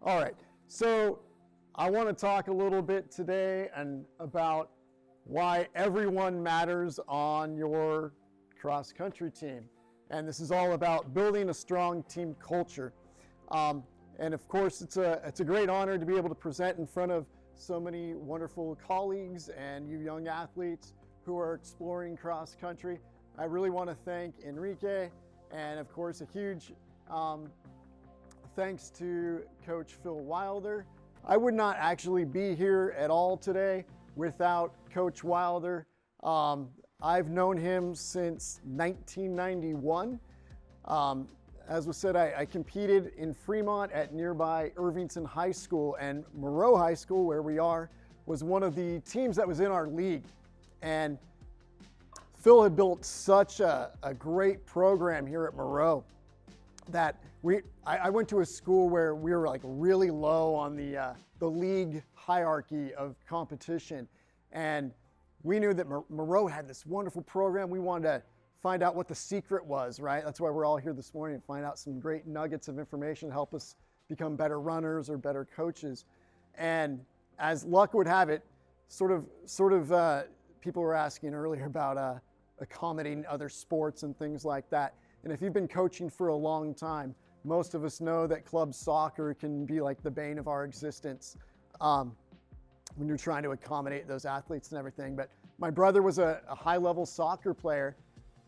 All right, so I want to talk a little bit today and about why everyone matters on your cross-country team. And this is all about building a strong team culture. And of course, it's a great honor to be able to present in front of so many wonderful colleagues and you young athletes who are exploring cross-country. I really want to thank Enrique, and of course, a huge thanks to Coach Phil Wilder. I would not actually be here at all today without Coach Wilder. I've known him since 1991. As was said, I competed in Fremont at nearby Irvington High School, and Moreau High School, where we are, was one of the teams that was in our league. And Phil had built such a great program here at Moreau that I went to a school where we were like really low on the league hierarchy of competition. And we knew that Moreau had this wonderful program. We wanted to find out what the secret was, right? That's why we're all here this morning, to find out some great nuggets of information to help us become better runners or better coaches. And as luck would have it, sort of people were asking earlier about accommodating other sports and things like that. And if you've been coaching for a long time, most of us know that club soccer can be like the bane of our existence when you're trying to accommodate those athletes and everything. But my brother was a high-level soccer player,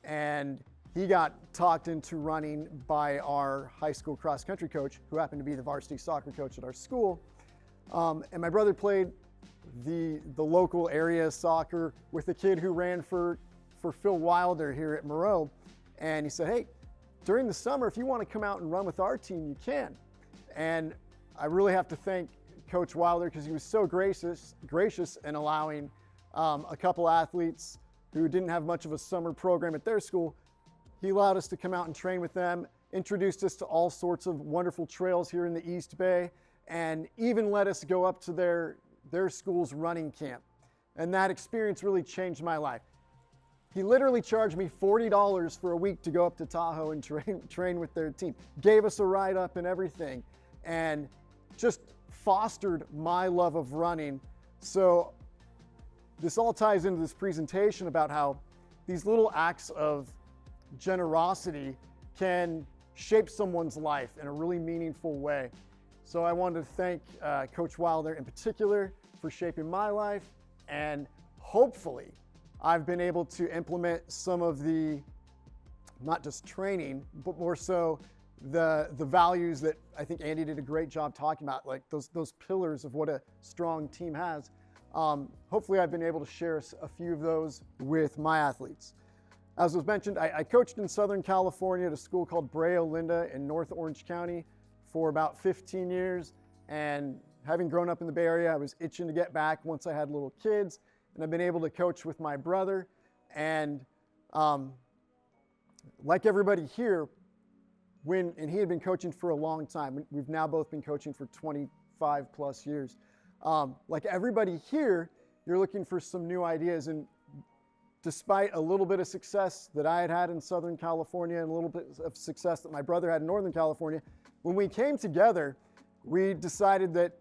and he got talked into running by our high school cross-country coach, who happened to be the varsity soccer coach at our school. And my brother played the local area soccer with a kid who ran for Phil Wilder here at Moreau. And he said, hey, during the summer, if you want to come out and run with our team, you can. And I really have to thank Coach Wilder, because he was so gracious in allowing a couple athletes who didn't have much of a summer program at their school. He allowed us to come out and train with them, introduced us to all sorts of wonderful trails here in the East Bay, and even let us go up to their school's running camp. And that experience really changed my life. He literally charged me $40 for a week to go up to Tahoe and train with their team. Gave us a ride up and everything, and just fostered my love of running. So this all ties into this presentation about how these little acts of generosity can shape someone's life in a really meaningful way. So I wanted to thank Coach Wilder in particular for shaping my life, and hopefully I've been able to implement some of the, not just training, but more so the values that I think Andy did a great job talking about, like those pillars of what a strong team has. Hopefully I've been able to share a few of those with my athletes. As was mentioned, I coached in Southern California at a school called Brea Olinda in North Orange County for about 15 years. And having grown up in the Bay Area, I was itching to get back once I had little kids. And I've been able to coach with my brother. And like everybody here, and he had been coaching for a long time. We've now both been coaching for 25 plus years. Like everybody here, you're looking for some new ideas. And despite a little bit of success that I had in Southern California and a little bit of success that my brother had in Northern California, when we came together, we decided that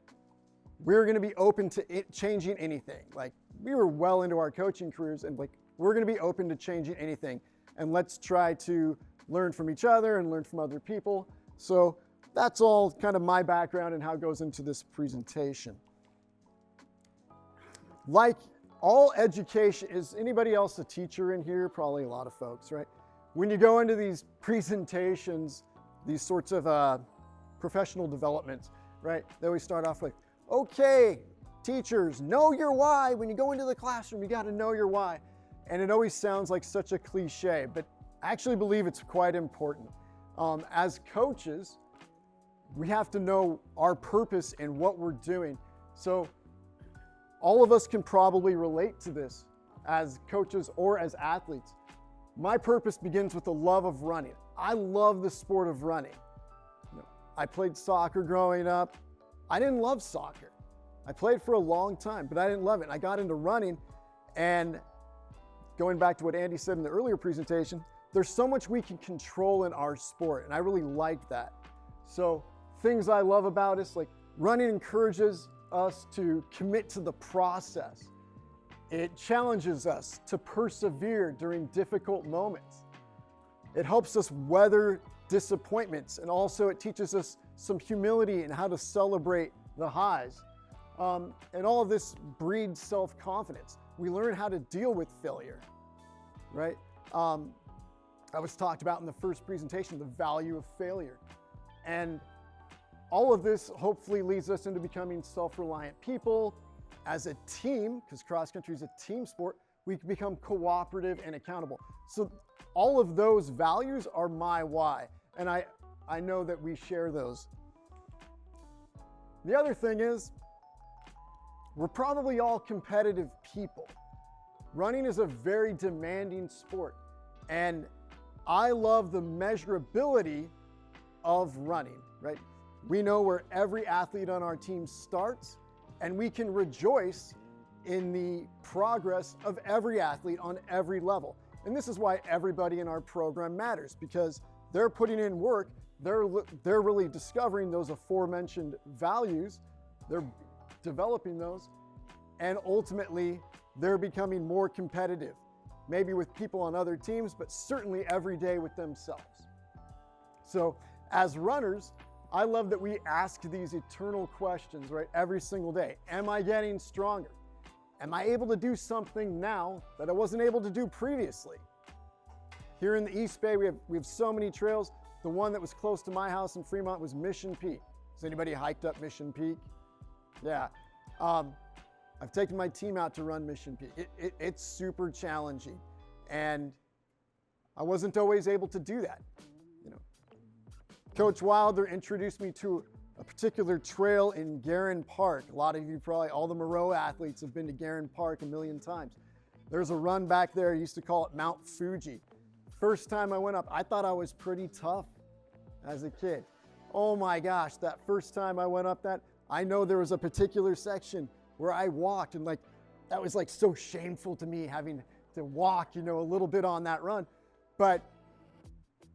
we were going to be open to changing anything. Like, we were well into our coaching careers, and like, we're going to be open to changing anything. And let's try to learn from each other and learn from other people. So that's all kind of my background and how it goes into this presentation. Like all education, is anybody else a teacher in here? Probably a lot of folks, right? When you go into these presentations, these sorts of professional developments, right? They always start off with, okay, teachers, know your why. When you go into the classroom, you got to know your why. And it always sounds like such a cliche, but I actually believe it's quite important. As coaches, we have to know our purpose and what we're doing. So all of us can probably relate to this as coaches or as athletes. My purpose begins with the love of running. I love the sport of running. I played soccer growing up. I didn't love soccer. I played for a long time, but I didn't love it. I got into running, and going back to what Andy said in the earlier presentation, there's so much we can control in our sport, and I really like that. So things I love about us, like Running encourages us to commit to the process. It challenges us to persevere during difficult moments. It helps us weather disappointments, and also it teaches us some humility and how to celebrate the highs. And all of this breeds self-confidence. We learn how to deal with failure, right? I was talked about in the first presentation, the value of failure. And all of this hopefully leads us into becoming self-reliant people. As a team, because cross country is a team sport, we can become cooperative and accountable. So all of those values are my why, and I know that we share those. The other thing is, we're probably all competitive people. Running is a very demanding sport, and I love the measurability of running, right? We know where every athlete on our team starts, and we can rejoice in the progress of every athlete on every level. And this is why everybody in our program matters, because they're putting in work, they're really discovering those aforementioned values, they're developing those, and ultimately they're becoming more competitive, maybe with people on other teams, but certainly every day with themselves. So as runners, I love that we ask these eternal questions, right, every single day. Am I getting stronger? Am I able to do something now that I wasn't able to do previously? Here in the East Bay, we have so many trails. The one that was close to my house in Fremont was Mission Peak. Has anybody hiked up Mission Peak? Yeah. I've taken my team out to run Mission Peak. It's super challenging, and I wasn't always able to do that. Coach Wilder introduced me to a particular trail in Garin Park. A lot of you probably, all the Moreau athletes have been to Garin Park a million times. There's a run back there, I used to call it Mount Fuji. First time I went up, I thought I was pretty tough as a kid. Oh my gosh, that first time I went up that, I know there was a particular section where I walked, and that was so shameful to me, having to walk, a little bit on that run. But,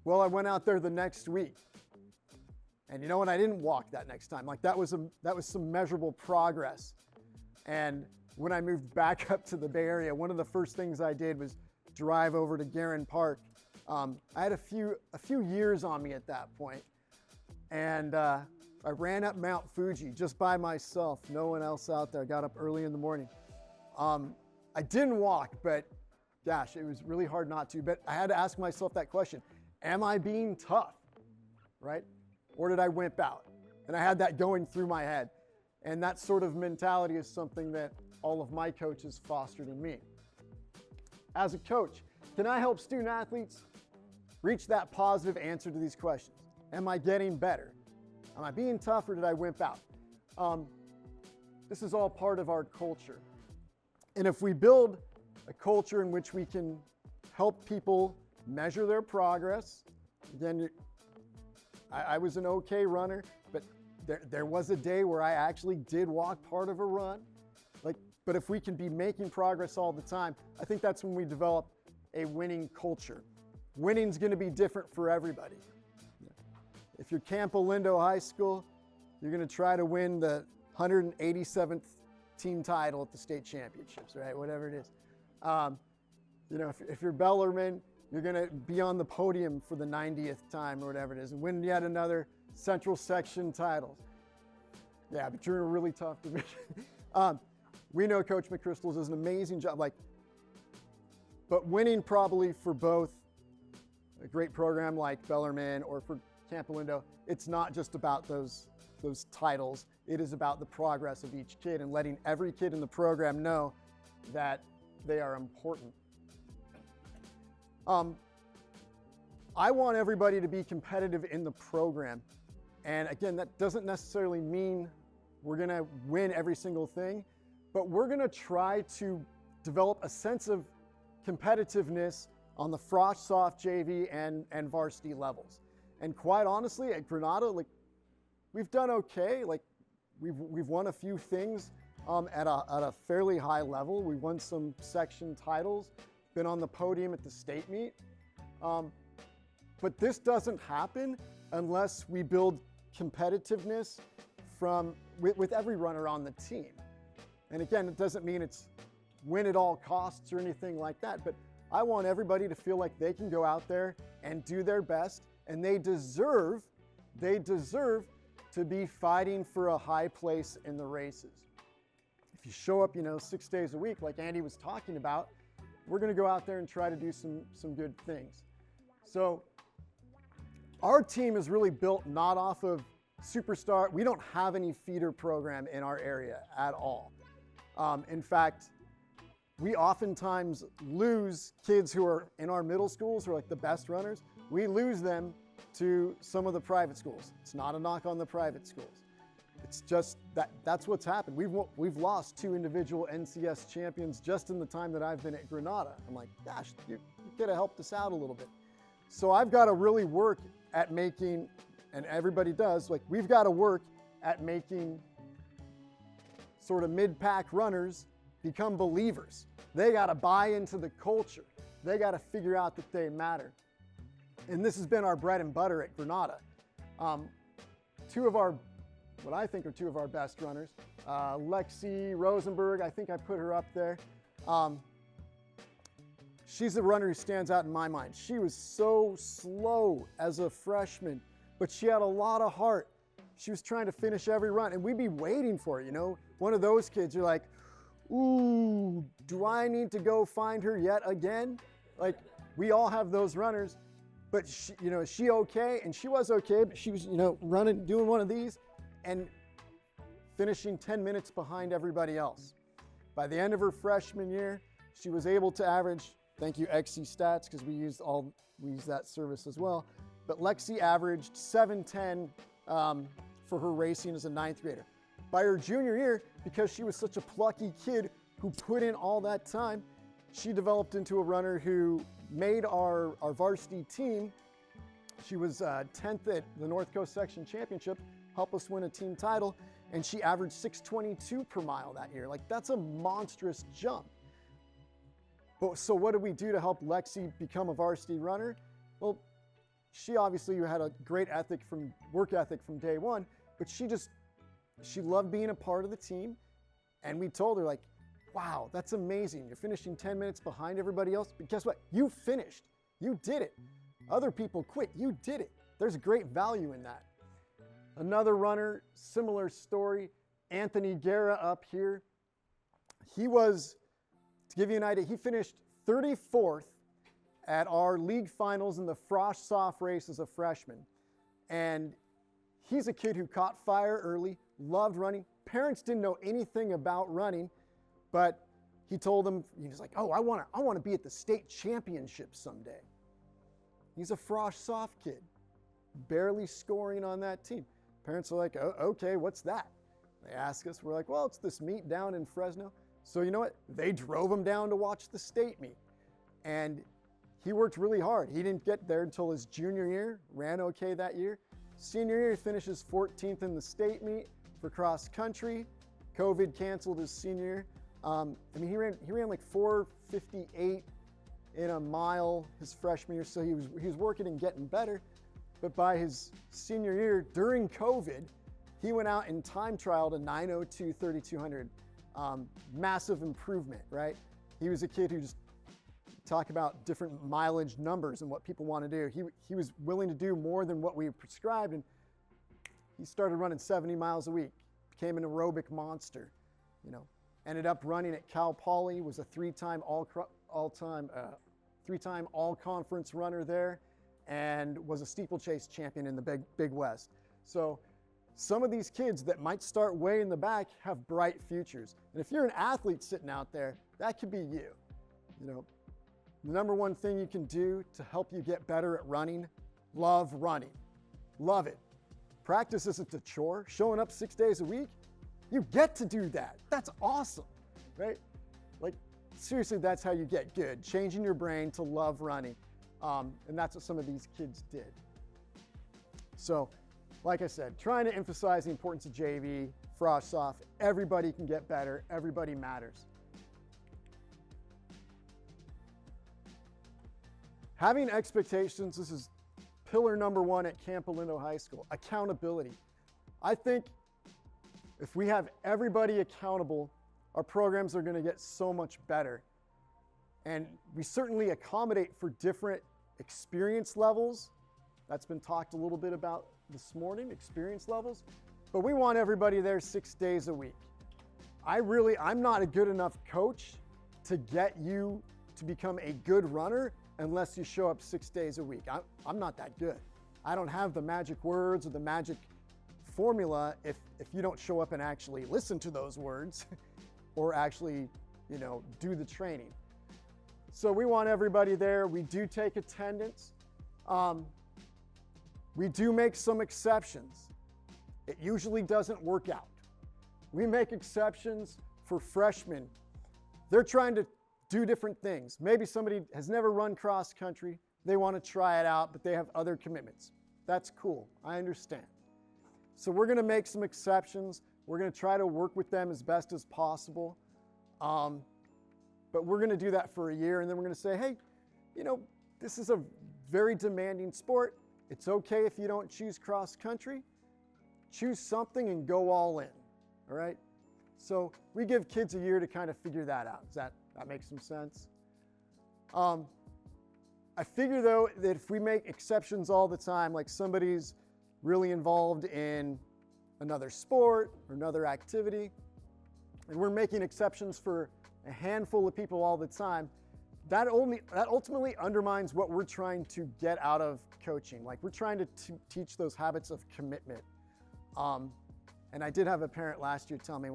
well, I went out there the next week. And you know what? I didn't walk that next time. That was some measurable progress. And when I moved back up to the Bay Area, one of the first things I did was drive over to Garin Park. I had a few years on me at that point, and I ran up Mount Fuji just by myself. No one else out there. I got up early in the morning. I didn't walk, but gosh, it was really hard not to. But I had to ask myself that question: am I being tough, right? Or did I wimp out? And I had that going through my head. And that sort of mentality is something that all of my coaches fostered in me. As a coach, can I help student athletes reach that positive answer to these questions? Am I getting better? Am I being tough, or did I wimp out? This is all part of our culture. And if we build a culture in which we can help people measure their progress, again, I was an okay runner, but there was a day where I actually did walk part of a run. But if we can be making progress all the time, I think that's when we develop a winning culture. Winning's going to be different for everybody. If you're Campo Lindo High School, you're going to try to win the 187th team title at the state championships, right? Whatever it is. If you're Bellarmine, you're going to be on the podium for the 90th time or whatever it is and win yet another Central Section titles. Yeah, but you're in a really tough division. We know Coach McChrystal does an amazing job. But winning probably for both a great program like Bellarmine or for Campo Lindo, it's not just about those titles. It is about the progress of each kid and letting every kid in the program know that they are important. I want everybody to be competitive in the program. And again, that doesn't necessarily mean we're going to win every single thing, but we're going to try to develop a sense of competitiveness on the Frost Soft JV and varsity levels. And quite honestly, at Granada, we've done okay. We've won a few things at a fairly high level. We won some section titles, been on the podium at the state meet. But this doesn't happen unless we build competitiveness with every runner on the team. And again, it doesn't mean it's win at all costs or anything like that, but I want everybody to feel like they can go out there and do their best, and they deserve to be fighting for a high place in the races. If you show up, 6 days a week, like Andy was talking about, we're going to go out there and try to do some good things. So our team is really built not off of superstar. We don't have any feeder program in our area at all. In fact, we oftentimes lose kids who are in our middle schools who are like the best runners. We lose them to some of the private schools. It's not a knock on the private schools. It's just that's what's happened. We've lost 2 individual NCS champions just in the time that I've been at Granada. I'm like, gosh, you could have helped us out a little bit. So I've got to really work at making, and everybody does, like we've got to work at making sort of mid-pack runners become believers. They got to buy into the culture. They got to figure out that they matter. And this has been our bread and butter at Granada. What I think are 2 of our best runners, Lexi Rosenberg, I think I put her up there. She's the runner who stands out in my mind. She was so slow as a freshman, but she had a lot of heart. She was trying to finish every run, and we'd be waiting for it, One of those kids, you're like, ooh, do I need to go find her yet again? Like, we all have those runners, but she, is she okay? And she was okay, but she was, running, doing one of these and finishing 10 minutes behind everybody else. By the end of her freshman year, she was able to average, thank you XC Stats, because we use that service as well, but Lexi averaged 7:10 for her racing as a 9th grader. By her junior year, because she was such a plucky kid who put in all that time, she developed into a runner who made our varsity team. She was 10th at the North Coast Section Championship, helped us win a team title, and she averaged 6:22 per mile that year. Like, that's a monstrous jump. But so what did we do to help Lexi become a varsity runner? Well, she obviously had a great work ethic from day one, but she loved being a part of the team. And we told her, like, wow, that's amazing. You're finishing 10 minutes behind everybody else, but guess what? You finished. You did it. Other people quit. You did it. There's great value in that. Another runner, similar story, Anthony Guerra up here. He was, to give you an idea, he finished 34th at our league finals in the Frosh Soft race as a freshman. And he's a kid who caught fire early, loved running. Parents didn't know anything about running, but he told them, he was like, oh, I want to be at the state championship someday. He's a Frosh Soft kid, barely scoring on that team. Parents are like, oh, okay, what's that? They ask us, we're like, well, it's this meet down in Fresno. So you know what? They drove him down to watch the state meet. And he worked really hard. He didn't get there until his junior year, ran okay that year. Senior year, he finishes 14th in the state meet for cross country. COVID canceled his senior year. He ran like 4:58 in a mile his freshman year, so he was working and getting better. But by his senior year, during COVID, he went out and time trialed a 9:02 3200. Massive improvement, right? He was a kid who just talk about different mileage numbers and what people want to do. He was willing to do more than what we prescribed, and he started running 70 miles a week, became an aerobic monster, ended up running at Cal Poly, was a three-time all-conference runner there, and was a steeplechase champion in the Big West. So some of these kids that might start way in the back have bright futures. And if you're an athlete sitting out there, that could be you. The number one thing you can do to help you get better at running, love running. Love it. Practice isn't a chore. Showing up 6 days a week, you get to do that. That's awesome, right? Like, seriously, that's how you get good. Changing your brain to love running. And that's what some of these kids did. So, like I said, trying to emphasize the importance of JV, Frosh Soft. Everybody can get better. Everybody matters. Having expectations, this is pillar number one at Camp Alindo High School, accountability. I think If we have everybody accountable, our programs are going to get so much better. And we certainly accommodate for different experience levels. That's been talked a little bit about this morning, experience levels. But we want everybody there 6 days a week. I'm not a good enough coach to get you to become a good runner unless you show up 6 days a week. I'm not that good. I don't have the magic words or the magic formula if you don't show up and actually listen to those words or actually, do the training. So we want everybody there. We do take attendance. We do make some exceptions. It usually doesn't work out. We make exceptions for freshmen. They're trying to do different things. Maybe somebody has never run cross country. They want to try it out, but they have other commitments. That's cool. I understand. So we're going to make some exceptions. We're going to try to work with them as best as possible. But we're going to do that for a year, and then we're going to say, hey, this is a very demanding sport. It's okay if you don't choose cross country. Choose something and go all in. All right? So we give kids a year to kind of figure that out. Does that make some sense? I figure, though, that if we make exceptions all the time, like somebody's really involved in another sport or another activity, and we're making exceptions for a handful of people all the time, that ultimately undermines what we're trying to get out of coaching. Like, we're trying to teach those habits of commitment. And I did have a parent last year tell me,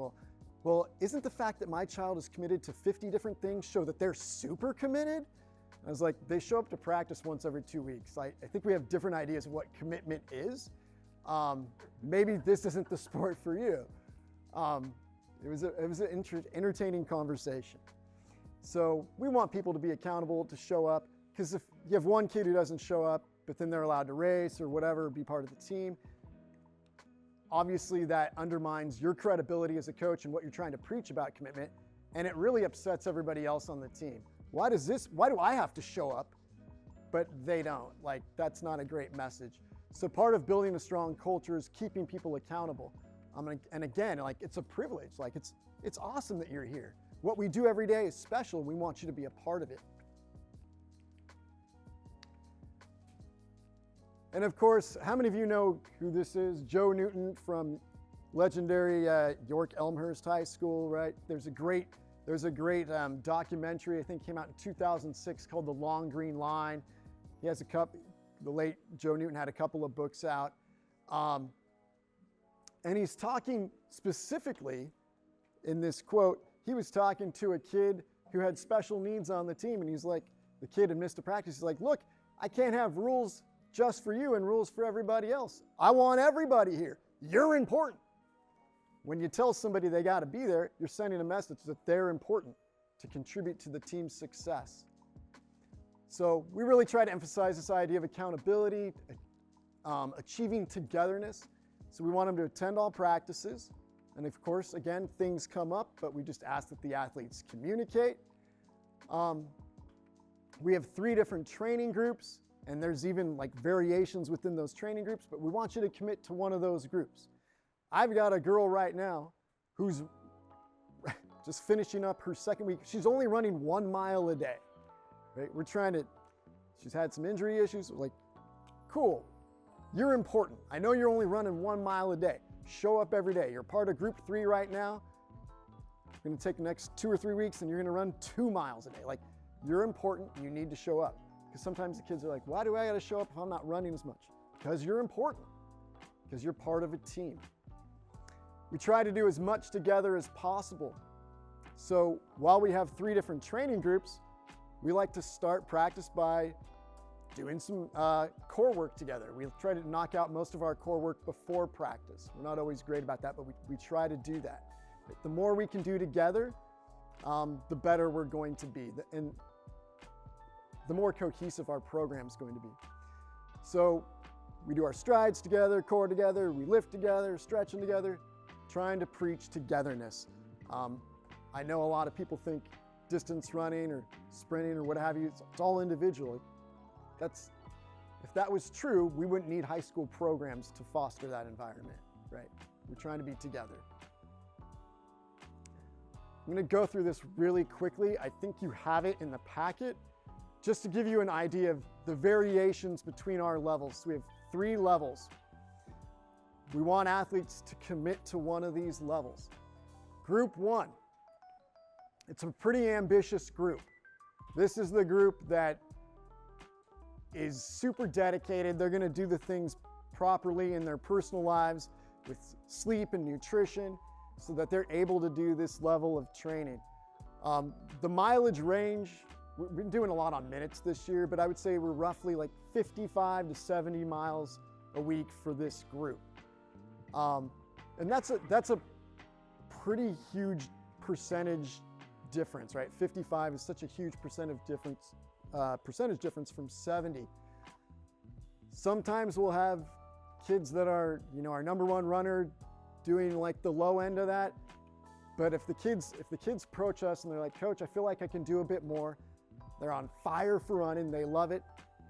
well, isn't the fact that my child is committed to 50 different things show that they're super committed? I was like, they show up to practice once every 2 weeks. I think we have different ideas of what commitment is. Maybe this isn't the sport for you. It was an entertaining conversation. So we want people to be accountable, to show up, because if you have one kid who doesn't show up, but then they're allowed to race or whatever, be part of the team, obviously that undermines your credibility as a coach and what you're trying to preach about commitment, and it really upsets everybody else on the team. Why do I have to show up, but they don't? Like, that's not a great message. So part of building a strong culture is keeping people accountable. And again, it's a privilege. It's awesome that you're here. What we do every day is special. We want you to be a part of it. And of course, how many of you know who this is? Joe Newton from legendary York Elmhurst High School, right? There's a great documentary, I think came out in 2006, called The Long Green Line. He has the late Joe Newton had a couple of books out. And he's talking specifically in this quote, he was talking to a kid who had special needs on the team. And he's like, the kid had missed a practice. He's like, look, I can't have rules just for you and rules for everybody else. I want everybody here. You're important. When you tell somebody they got to be there, you're sending a message that they're important to contribute to the team's success. So we really try to emphasize this idea of accountability, achieving togetherness. So we want them to attend all practices. And of course, again, things come up, but we just ask that the athletes communicate. We have 3 different training groups, and there's even variations within those training groups, but we want you to commit to one of those groups. I've got a girl right now who's just finishing up her second week. She's only running 1 mile a day. Right? She's had some injury issues. We're like, cool, you're important. I know you're only running 1 mile a day. Show up every day. You're part of group 3 right now. You're going to take the next 2 or 3 weeks and you're going to run 2 miles a day. You're important. You need to show up. Because sometimes the kids are like, why do I got to show up if I'm not running as much? Because you're important. Because you're part of a team. We try to do as much together as possible. So while we have 3 different training groups, we like to start practice by doing some core work together. We try to knock out most of our core work before practice. We're not always great about that, but we try to do that. The more we can do together, the better we're going to be. And the more cohesive our program is going to be. So we do our strides together, core together, we lift together, stretching together, trying to preach togetherness. I know a lot of people think distance running or sprinting or what have you, it's all individual. If that was true, we wouldn't need high school programs to foster that environment, right? We're trying to be together. I'm going to go through this really quickly. I think you have it in the packet, just to give you an idea of the variations between our levels. So we have 3 levels. We want athletes to commit to one of these levels. Group 1, it's a pretty ambitious group. This is the group that is super dedicated. They're going to do the things properly in their personal lives with sleep and nutrition so that they're able to do this level of training. The mileage range, we've been doing a lot on minutes this year, but I would say we're roughly like 55 to 70 miles a week for this group. And that's a pretty huge percentage difference, right? 55 is such a huge percentage difference from 70. Sometimes we'll have kids that are, our number 1 runner doing like the low end of that. But if the kids approach us and they're like, "Coach, I feel like I can do a bit more." They're on fire for running. They love it.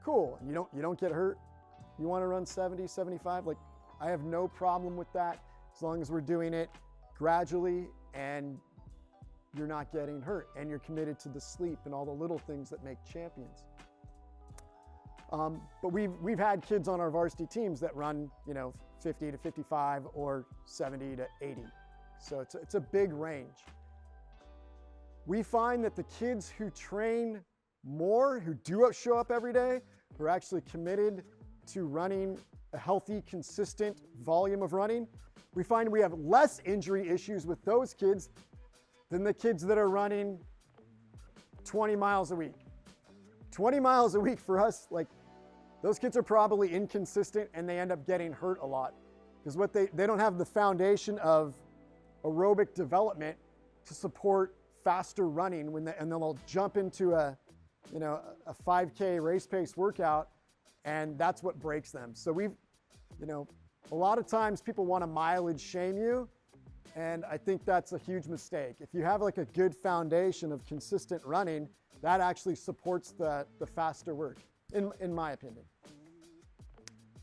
Cool. You don't get hurt. You want to run 70, 75? Like, I have no problem with that as long as we're doing it gradually and you're not getting hurt and you're committed to the sleep and all the little things that make champions. But we've had kids on our varsity teams that run, 50 to 55 or 70 to 80. So it's a big range. We find that the kids who train more, who do show up every day, who are actually committed to running a healthy, consistent volume of running, we find we have less injury issues with those kids than the kids that are running 20 miles a week. 20 miles a week for us, like, those kids are probably inconsistent and they end up getting hurt a lot because they don't have the foundation of aerobic development to support faster running and then they'll jump into a 5K race pace workout and that's what breaks them. So a lot of times people want to mileage shame you, and I think that's a huge mistake. If you have like a good foundation of consistent running, that actually supports the faster work, in my opinion.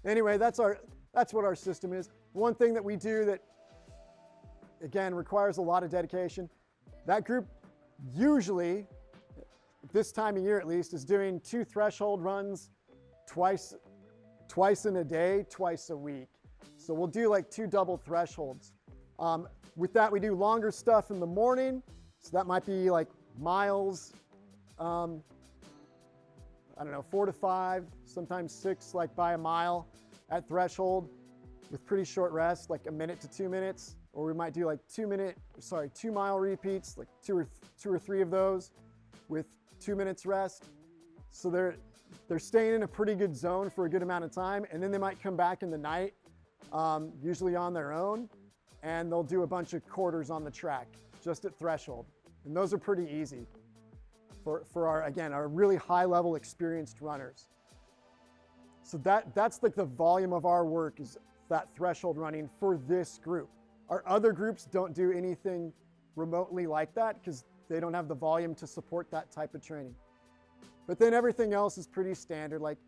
Anyway, that's what our system is. One thing that we do that, again, requires a lot of dedication. That group usually, this time of year at least, is doing 2 threshold runs twice in a day, twice a week. So we'll do like 2 double thresholds. With that, we do longer stuff in the morning. So that might be like miles, 4 to 5, sometimes 6, like by a mile at threshold with pretty short rest, like a minute to 2 minutes. Or we might do like 2 mile repeats, like two or three of those with 2 minutes rest. So they're staying in a pretty good zone for a good amount of time. And then they might come back in the night, usually on their own, and they'll do a bunch of quarters on the track just at threshold. And those are pretty easy for our really high level experienced runners. So that's like the volume of our work, is that threshold running for this group. Our other groups don't do anything remotely like that because they don't have the volume to support that type of training. But then everything else is pretty standard. Like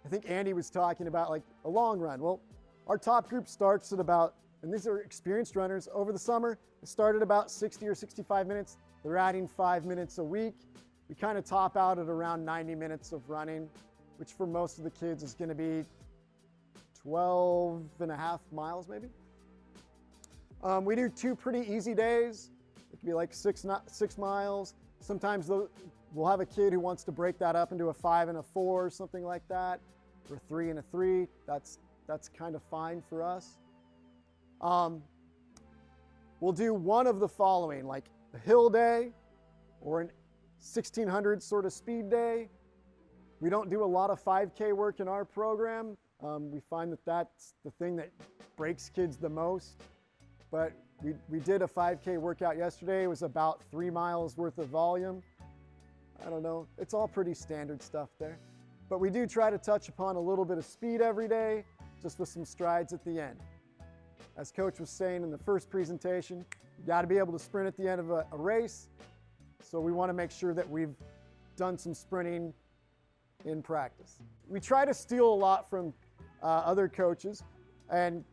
I think Andy was talking about, like a long run. Well, our top group starts at about, and these are experienced runners, over the summer, they start at about 60 or 65 minutes. They're adding 5 minutes a week. We kind of top out at around 90 minutes of running, which for most of the kids is going to be 12 and a half miles maybe. We do 2 pretty easy days. It can be like 6 miles. Sometimes we'll have a kid who wants to break that up into a 5 and a 4, something like that, or 3 and a 3. That's kind of fine for us. We'll do one of the following, like a hill day or an 1600 sort of speed day. We don't do a lot of 5K work in our program. We find that that's the thing that breaks kids the most. But we did a 5K workout yesterday. It was about 3 miles worth of volume. I don't know. It's all pretty standard stuff there. But we do try to touch upon a little bit of speed every day, just with some strides at the end. As Coach was saying in the first presentation, you got to be able to sprint at the end of a race. So we want to make sure that we've done some sprinting in practice. We try to steal a lot from other coaches, and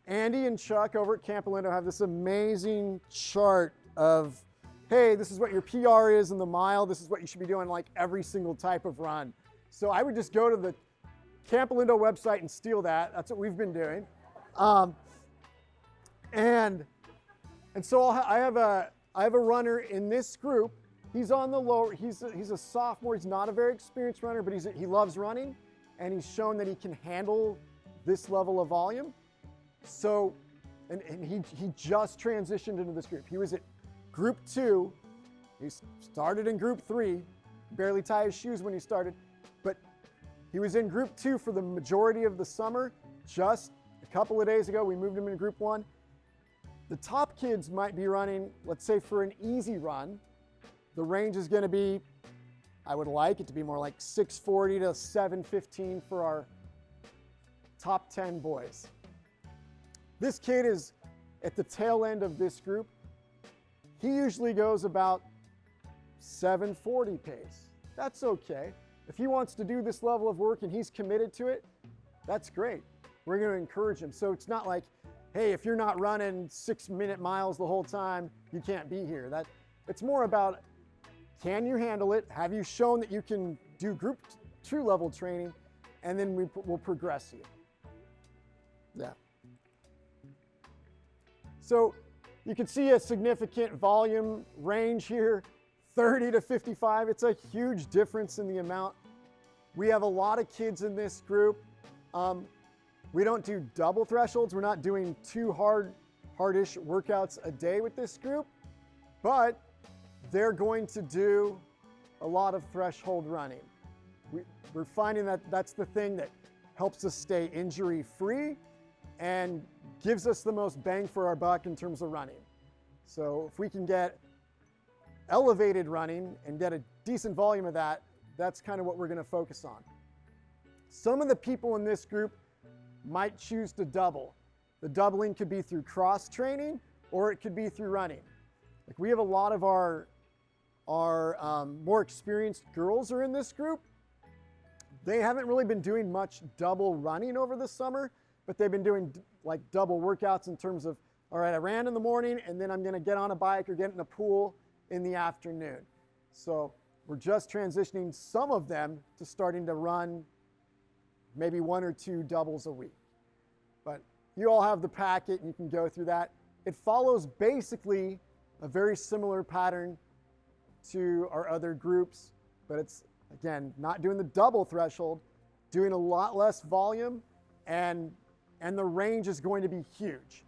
Andy and Chuck over at Camp Lindo have this amazing chart of hey, this is what your PR is in the mile. This is what you should be doing like every single type of run. So I would just go to the Camp Lindo website and steal that. That's what we've been doing. And so I have a runner in this group. He's on the lower, he's a sophomore. He's not a very experienced runner, but he loves running, and he's shown that he can handle this level of volume. So, and he just transitioned into this group. He was at group 2. He started in group 3, barely tie his shoes when he started, but he was in group 2 for the majority of the summer. Just a couple of days ago, we moved him into group 1. The top kids might be running, let's say for an easy run, the range is going to be, I would like it to be more like 640 to 715 for our top 10 boys. This kid is at the tail end of this group. He usually goes about 740 pace. That's okay. If he wants to do this level of work and he's committed to it, that's great. We're going to encourage him. So it's not like, hey, if you're not running 6-minute miles the whole time, you can't be here. It's more about, can you handle it? Have you shown that you can do group 2 level training? And then we'll progress you. Yeah. So you can see a significant volume range here, 30 to 55. It's a huge difference in the amount. We have a lot of kids in this group. We don't do double thresholds. We're not doing 2 hardish workouts a day with this group, but they're going to do a lot of threshold running. We're finding that that's the thing that helps us stay injury-free and gives us the most bang for our buck in terms of running. So if we can get elevated running and get a decent volume of that, that's kind of what we're going to focus on. Some of the people in this group might choose to double. The doubling could be through cross training or it could be through running. Like we have a lot of our more experienced girls are in this group. They haven't really been doing much double running over the summer, but they've been doing like double workouts in terms of, all right, I ran in the morning and then I'm going to get on a bike or get in a pool in the afternoon. So we're just transitioning some of them to starting to run maybe 1 or 2 doubles a week. But you all have the packet and you can go through that. It follows basically a very similar pattern to our other groups, but it's, again, not doing the double threshold, doing a lot less volume, and the range is going to be huge.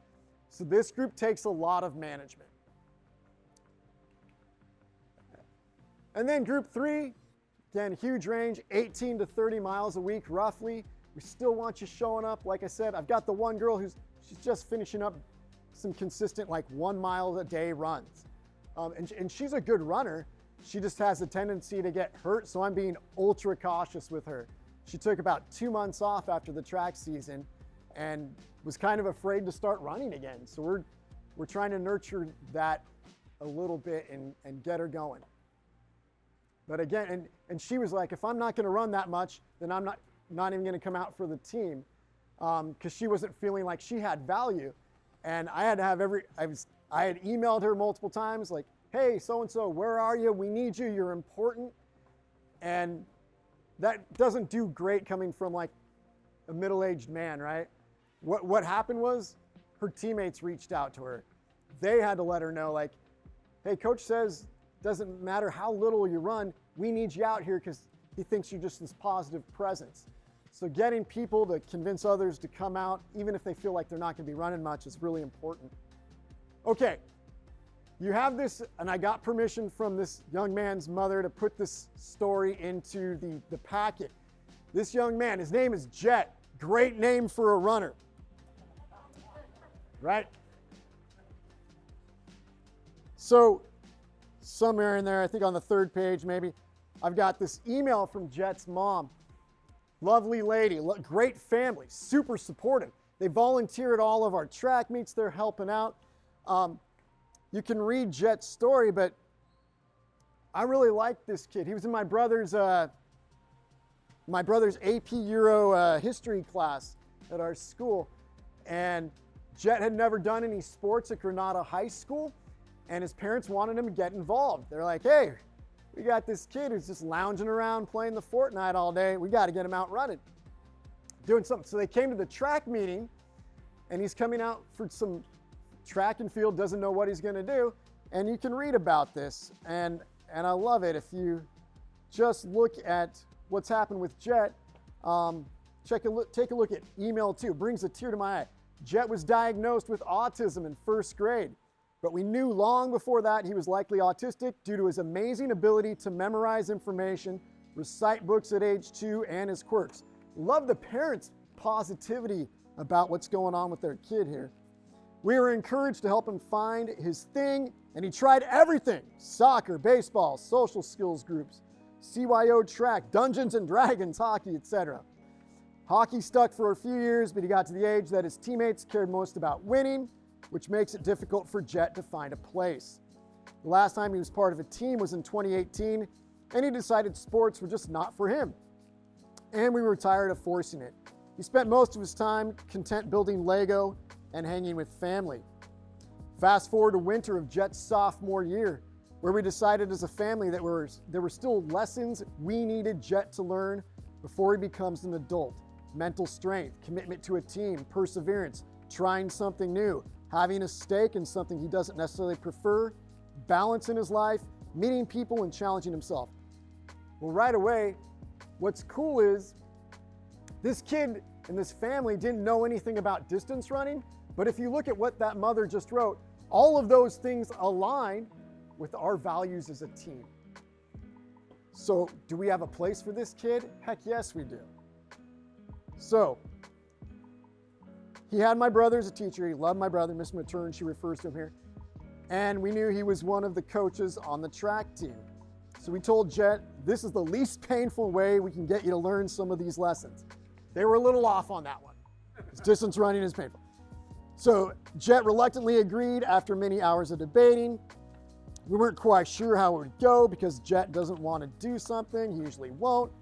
So this group takes a lot of management. And then group 3, again, huge range, 18 to 30 miles a week roughly. We still want you showing up. Like I said, I've got the one girl she's just finishing up some consistent like 1 mile a day runs. And she's a good runner. She just has a tendency to get hurt, so I'm being ultra cautious with her. She took about 2 months off after the track season and was kind of afraid to start running again. So we're trying to nurture that a little bit and get her going. But again, and she was like, if I'm not going to run that much, then I'm not even going to come out for the team, because she wasn't feeling like she had value. And I had to have I had emailed her multiple times like, hey, so-and-so, where are you? We need you. You're important. And that doesn't do great coming from like a middle-aged man, right? What happened was her teammates reached out to her. They had to let her know like, hey, coach says, doesn't matter how little you run, we need you out here because he thinks you're just this positive presence. So getting people to convince others to come out, even if they feel like they're not going to be running much, is really important. Okay, you have this, and I got permission from this young man's mother to put this story into the packet. This young man, his name is Jet. Great name for a runner, right? So somewhere in there, I think on the 3rd page maybe, I've got this email from Jet's mom. Lovely lady, great family, super supportive. They volunteer at all of our track meets. They're helping out. You can read Jet's story, but I really like this kid. He was in my brother's AP Euro history class at our school, and Jet had never done any sports at Granada High School, and his parents wanted him to get involved. They're like, hey, we got this kid who's just lounging around playing the Fortnite all day. We got to get him out running, doing something. So they came to the track meeting, and he's coming out for some track and field, doesn't know what he's going to do. And you can read about this, and I love it. If you just look at what's happened with Jet, take a look at email 2. Brings a tear to my eye. Jet was diagnosed with autism in first grade, but we knew long before that he was likely autistic due to his amazing ability to memorize information, recite books at age 2, and his quirks. Love the parents' positivity about what's going on with their kid here. We were encouraged to help him find his thing, and he tried everything: soccer, baseball, social skills groups, CYO track, Dungeons and Dragons, hockey, etc. Hockey stuck for a few years, but he got to the age that his teammates cared most about winning, which makes it difficult for Jet to find a place. The last time he was part of a team was in 2018, and he decided sports were just not for him. And we were tired of forcing it. He spent most of his time content building Lego and hanging with family. Fast forward to winter of Jet's sophomore year, where we decided as a family that there were still lessons we needed Jet to learn before he becomes an adult. Mental strength, commitment to a team, perseverance, trying something new, having a stake in something he doesn't necessarily prefer, balance in his life, meeting people, and challenging himself. Well, right away, what's cool is this kid and this family didn't know anything about distance running, but if you look at what that mother just wrote, all of those things align with our values as a team. So, do we have a place for this kid? Heck yes, we do. So, he had my brother as a teacher. He loved my brother, Miss Mattern, she refers to him here. And we knew he was one of the coaches on the track team. So we told Jet, this is the least painful way we can get you to learn some of these lessons. They were a little off on that one, because distance running is painful. So Jet reluctantly agreed after many hours of debating. We weren't quite sure how it would go because Jet doesn't want to do something, he usually won't.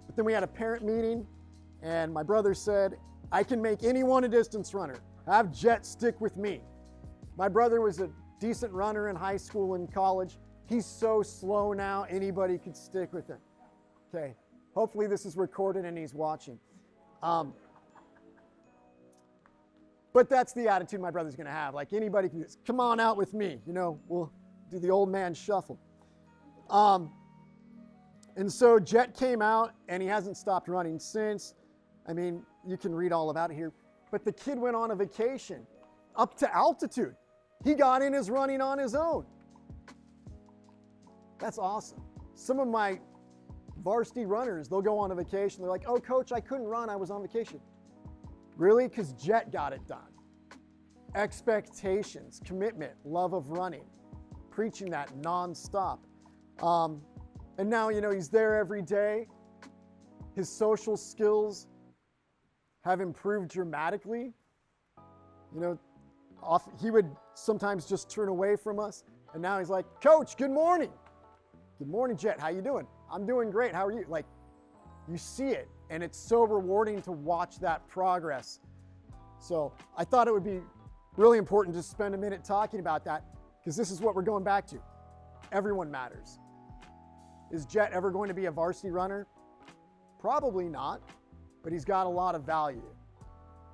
But then we had a parent meeting, and my brother said, I can make anyone a distance runner. Have Jet stick with me. My brother was a decent runner in high school and college. He's so slow now, anybody could stick with him. Okay, hopefully this is recorded and he's watching. But that's the attitude my brother's gonna have. Like, anybody can just come on out with me. You know, we'll do the old man shuffle. And so Jet came out, and he hasn't stopped running since. I mean, you can read all about it here. But the kid went on a vacation up to altitude. He got in his running on his own. That's awesome. Some of my varsity runners, they'll go on a vacation. They're like, oh, coach, I couldn't run. I was on vacation. Really? Because Jet got it done. Expectations, commitment, love of running, preaching that nonstop. And now, you know, he's there every day. His social skills have improved dramatically. You know, he would sometimes just turn away from us. And now he's like, Coach, good morning. Good morning, Jet. How you doing? I'm doing great. How are you? Like, you see it, and it's so rewarding to watch that progress. So I thought it would be really important to spend a minute talking about that, because this is what we're going back to. Everyone matters. Is Jet ever going to be a varsity runner? Probably not, but he's got a lot of value.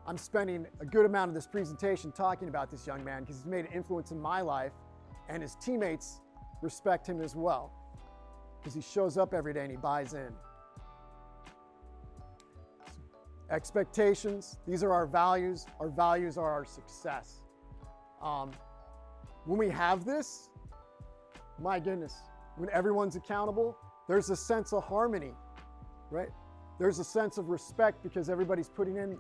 I'm spending a good amount of this presentation talking about this young man because he's made an influence in my life, and his teammates respect him as well because he shows up every day and he buys in. Expectations, these are our values. Our values are our success. When we have this, my goodness, when everyone's accountable, there's a sense of harmony, right? There's a sense of respect because everybody's putting in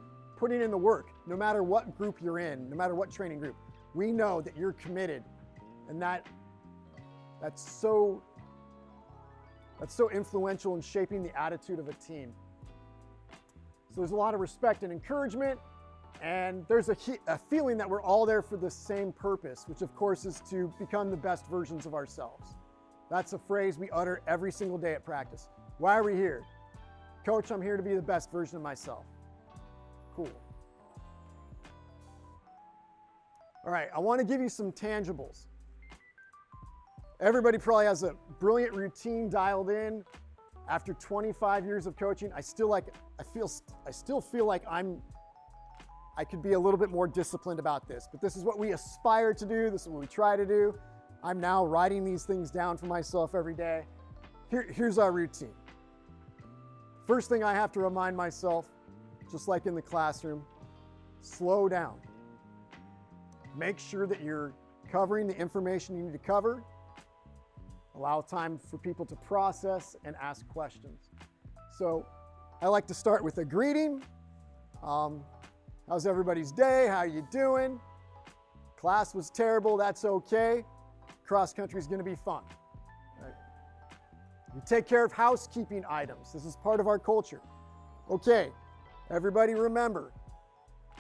the work, no matter what group you're in, no matter what training group. We know that you're committed, and that's so influential in shaping the attitude of a team. So there's a lot of respect and encouragement, and there's a feeling that we're all there for the same purpose, which of course is to become the best versions of ourselves. That's a phrase we utter every single day at practice. Why are we here? Coach, I'm here to be the best version of myself. Cool. All right, I want to give you some tangibles. Everybody probably has a brilliant routine dialed in. After 25 years of coaching, I still feel like I could be a little bit more disciplined about this, but this is what we aspire to do. This is what we try to do. I'm now writing these things down for myself every day. Here's our routine. First thing I have to remind myself, just like in the classroom, slow down. Make sure that you're covering the information you need to cover. Allow time for people to process and ask questions. So I like to start with a greeting. How's everybody's day? How are you doing? Class was terrible, that's okay. Cross country is going to be fun. Right? We take care of housekeeping items. This is part of our culture. Okay, everybody remember,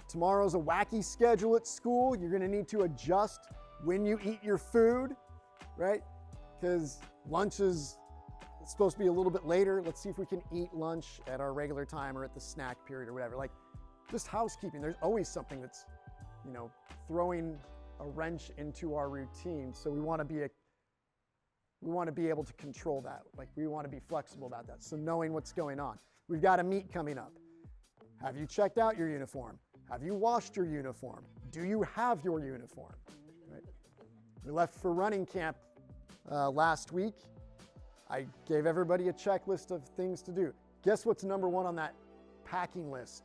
tomorrow's a wacky schedule at school. You're going to need to adjust when you eat your food, right? Because lunch is supposed to be a little bit later. Let's see if we can eat lunch at our regular time or at the snack period or whatever. Like, just housekeeping. There's always something that's, throwing a wrench into our routine. So we want to be able to control that. Like, we want to be flexible about that. So knowing what's going on. We've got a meet coming up. Have you checked out your uniform? Have you washed your uniform? Do you have your uniform? Right? We left for running camp last week. I gave everybody a checklist of things to do. Guess what's number one on that packing list?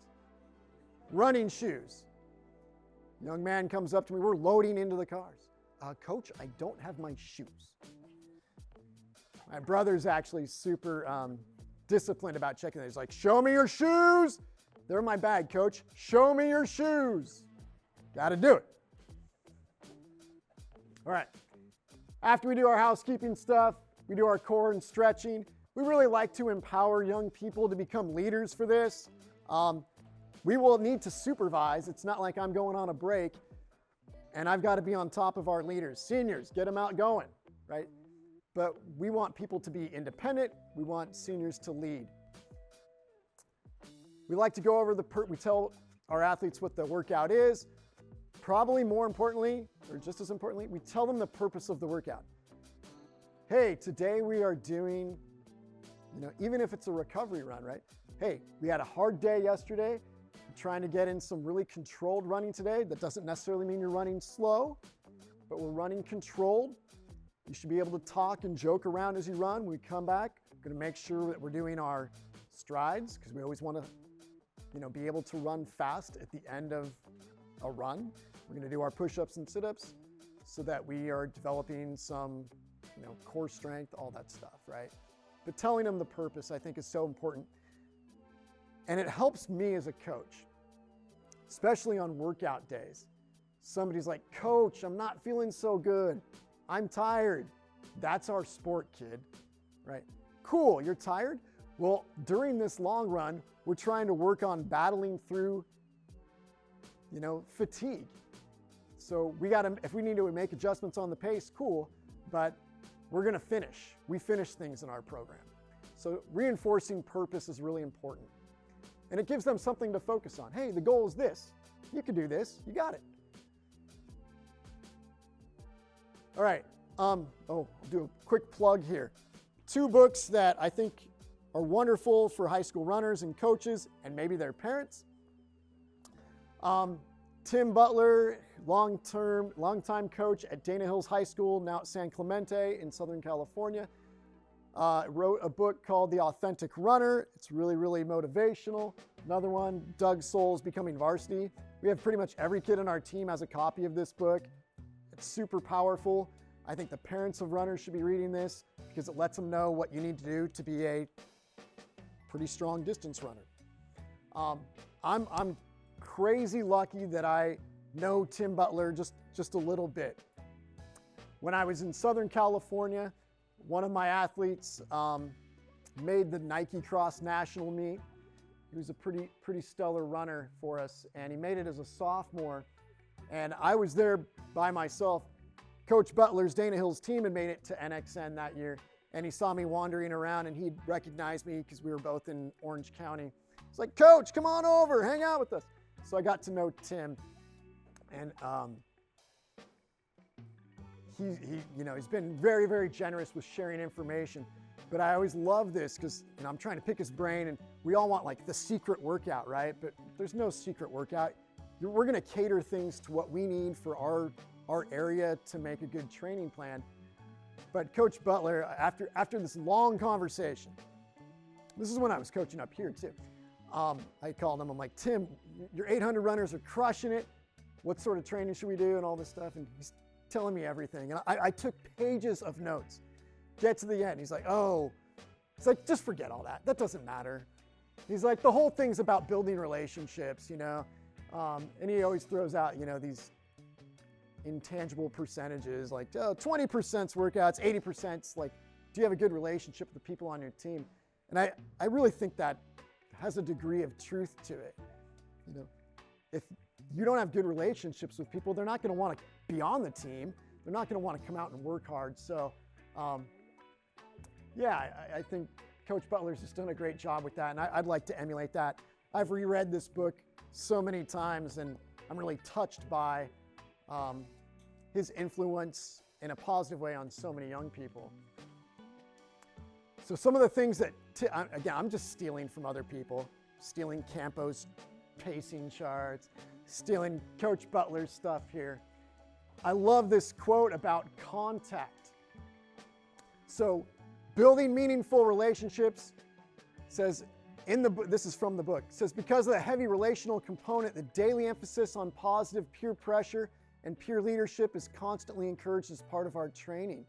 Running shoes. Young man comes up to me, we're loading into the cars. Coach, I don't have my shoes. My brother's actually super disciplined about checking that. He's like, show me your shoes. They're in my bag, Coach. Show me your shoes. Got to do it. All right. After we do our housekeeping stuff, we do our core and stretching. We really like to empower young people to become leaders for this. We will need to supervise. It's not like I'm going on a break and I've got to be on top of our leaders. Seniors, get them out going, right? But we want people to be independent. We want seniors to lead. We like to go over we tell our athletes what the workout is. Probably more importantly, or just as importantly, we tell them the purpose of the workout. Hey, today we are doing, even if it's a recovery run, right? Hey, we had a hard day yesterday. We're trying to get in some really controlled running today. That doesn't necessarily mean you're running slow, but we're running controlled. You should be able to talk and joke around as you run. When we come back, we're going to make sure that we're doing our strides because we always want to, be able to run fast at the end of a run. We're going to do our push-ups and sit-ups so that we are developing some, core strength, all that stuff, right? But telling them the purpose, I think, is so important. And it helps me as a coach, especially on workout days. Somebody's like, Coach, I'm not feeling so good. I'm tired. That's our sport, kid, right? Cool, you're tired? Well, during this long run, we're trying to work on battling through, fatigue. So if we need to make adjustments on the pace, cool, but we're gonna finish. We finish things in our program. So reinforcing purpose is really important. And it gives them something to focus on. Hey, the goal is this. You can do this, you got it. All right, I'll do a quick plug here. 2 books that I think are wonderful for high school runners and coaches and maybe their parents. Tim Butler, longtime coach at Dana Hills High School, now at San Clemente in Southern California, wrote a book called The Authentic Runner. It's really, really motivational. Another one, Doug Souls, Becoming Varsity. We have pretty much every kid on our team has a copy of this book. It's super powerful. I think the parents of runners should be reading this because it lets them know what you need to do to be a pretty strong distance runner. I'm crazy lucky that I know Tim Butler just a little bit. When I was in Southern California, one of my athletes made the Nike Cross National meet. He was a pretty stellar runner for us, and he made it as a sophomore. And I was there by myself. Coach Butler's Dana Hills team had made it to NXN that year, and he saw me wandering around, and he recognized me because we were both in Orange County. He's like, Coach, come on over, hang out with us. So I got to know Tim, and he's been very, very generous with sharing information. But I always love this because I'm trying to pick his brain, and we all want like the secret workout, right? But there's no secret workout. We're going to cater things to what we need for our area to make a good training plan. But Coach Butler, after this long conversation, this is when I was coaching up here too. I called him. I'm like, Tim, your 800 runners are crushing it. What sort of training should we do and all this stuff? And he's telling me everything. And I took pages of notes. Get to the end. He's like, oh, it's like, just forget all that. That doesn't matter. He's like, the whole thing's about building relationships, and he always throws out, these intangible percentages like 20%'s workouts, 80%'s like, do you have a good relationship with the people on your team? And I really think that has a degree of truth to it. If you don't have good relationships with people, they're not going to want to be on the team. They're not going to want to come out and work hard. So, I think Coach Butler's just done a great job with that, and I'd like to emulate that. I've reread this book so many times, and I'm really touched by his influence in a positive way on so many young people. So some of the things that, again, I'm just stealing from other people, stealing Campo's pacing charts, stealing Coach Butler's stuff here. I love this quote about contact. So building meaningful relationships, says this is from the book, says because of the heavy relational component, the daily emphasis on positive peer pressure and peer leadership is constantly encouraged as part of our training.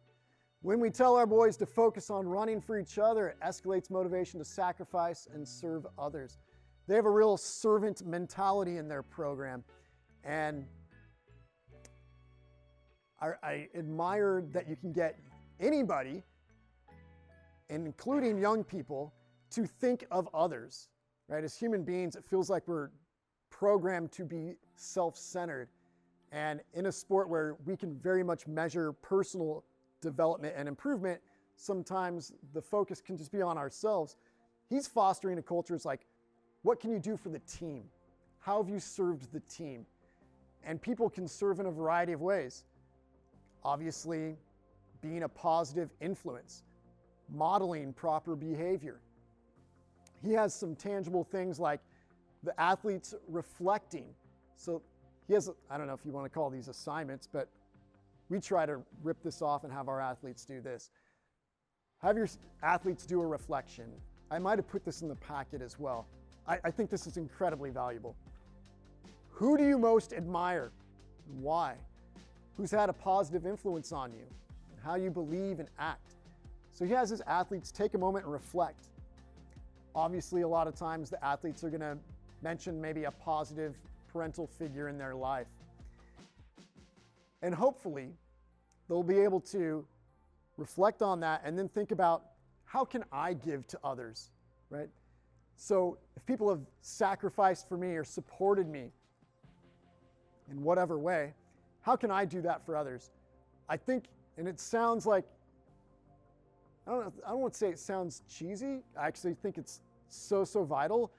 When we tell our boys to focus on running for each other, it escalates motivation to sacrifice and serve others. They have a real servant mentality in their program. And I admire that you can get anybody, including young people, to think of others, right? As human beings, it feels like we're programmed to be self-centered. And in a sport where we can very much measure personal development and improvement, sometimes the focus can just be on ourselves. He's fostering a culture that's like, what can you do for the team? How have you served the team? And people can serve in a variety of ways. Obviously, being a positive influence, modeling proper behavior. He has some tangible things like the athletes reflecting. So he has, I don't know if you want to call these assignments, but we try to rip this off and have our athletes do this. Have your athletes do a reflection. I might have put this in the packet as well. I think this is incredibly valuable. Who do you most admire? Why? Who's had a positive influence on you? How you believe and act. So he has his athletes take a moment and reflect. Obviously, a lot of times the athletes are going to mention maybe a positive parental figure in their life. And hopefully, they'll be able to reflect on that and then think about, how can I give to others, right? So if people have sacrificed for me or supported me in whatever way, how can I do that for others? I think, and it sounds like, I don't want to say it sounds cheesy. I actually think it's so vital,